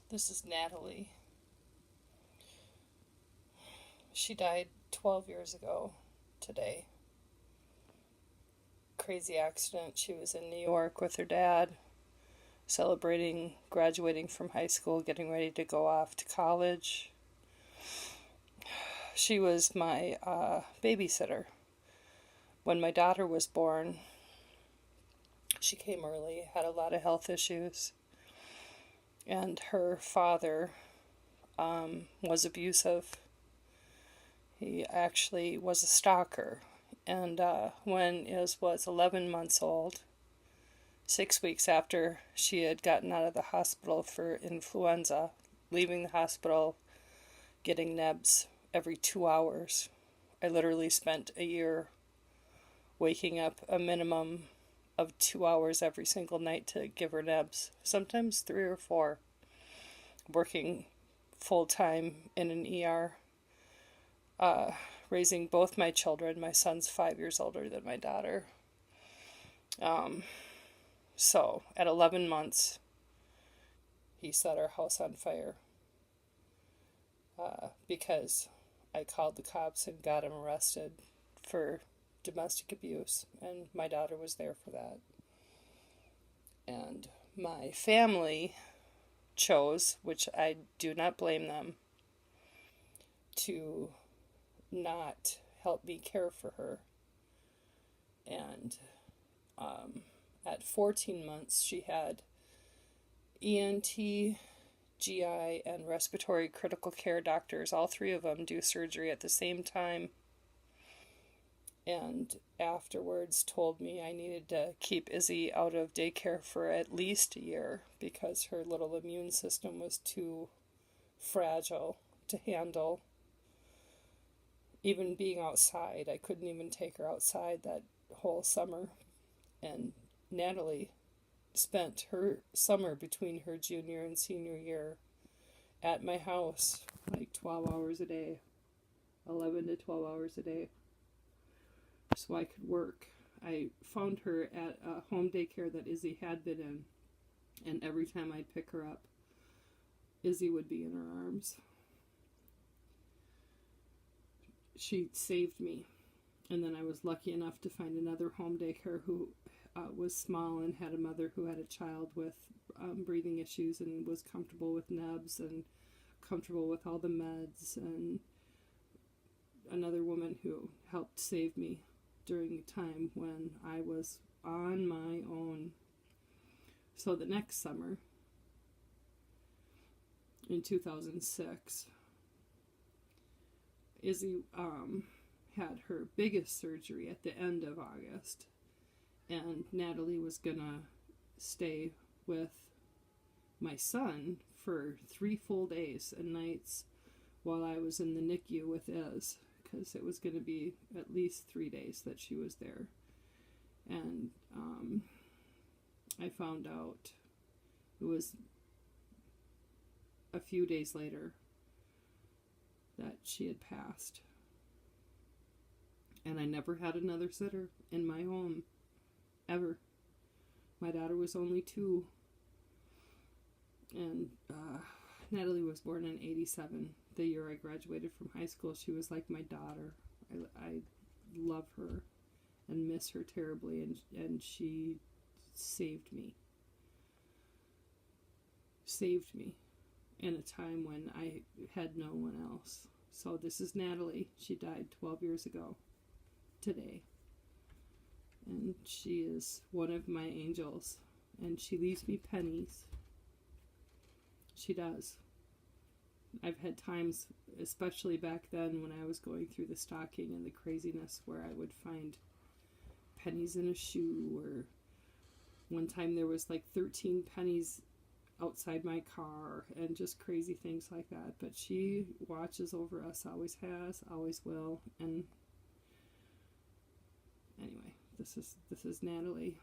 This is Natalie. She died 12 years ago today. Crazy accident. She was in New York with her dad, celebrating graduating from high school, getting ready to go off to college. She was my babysitter. When my daughter was born, she came early, had a lot of health issues, and her father was abusive. He actually was a stalker. And when Iz was 11 months old, 6 weeks after she had gotten out of the hospital for influenza, leaving the hospital, getting nebs every 2 hours, I literally spent a year waking up a minimum of 2 hours every single night to give her nebs, sometimes 3 or 4, working full-time in an ER, raising both my children. My son's 5 years older than my daughter. So at 11 months, he set our house on fire because I called the cops and got him arrested for domestic abuse, and my daughter was there for that. And my family chose, which I do not blame them, to not help me care for her. And at 14 months, she had ENT, GI, and respiratory critical care doctors, all three of them, do surgery at the same time. And afterwards told me I needed to keep Izzy out of daycare for at least a year because her little immune system was too fragile to handle even being outside. I couldn't even take her outside that whole summer. And Natalie spent her summer between her junior and senior year at my house, like 12 hours a day, 11 to 12 hours a day, so I could work. I found her at a home daycare that Izzy had been in, and every time I'd pick her up, Izzy would be in her arms. She saved me. And then I was lucky enough to find another home daycare who was small and had a mother who had a child with breathing issues and was comfortable with nebs and comfortable with all the meds, and another woman who helped save me during a time when I was on my own. So the next summer, in 2006, Izzy had her biggest surgery at the end of August, and Natalie was gonna stay with my son for 3 full days and nights while I was in the NICU with Iz, because it was going to be at least 3 days that she was there. And I found out it was a few days later that she had passed. And I never had another sitter in my home, ever. My daughter was only 2. And Natalie was born in 87. The year I graduated from high school, she was like my daughter. I love her and miss her terribly, and she saved me. Saved me in a time when I had no one else. So this is Natalie. She died 12 years ago today. And she is one of my angels. And she leaves me pennies. She does. I've had times, especially back then when I was going through the stalking and the craziness, where I would find pennies in a shoe, or one time there was like 13 pennies outside my car, and just crazy things like that. But she watches over us, always has, always will. And anyway, this is Natalie.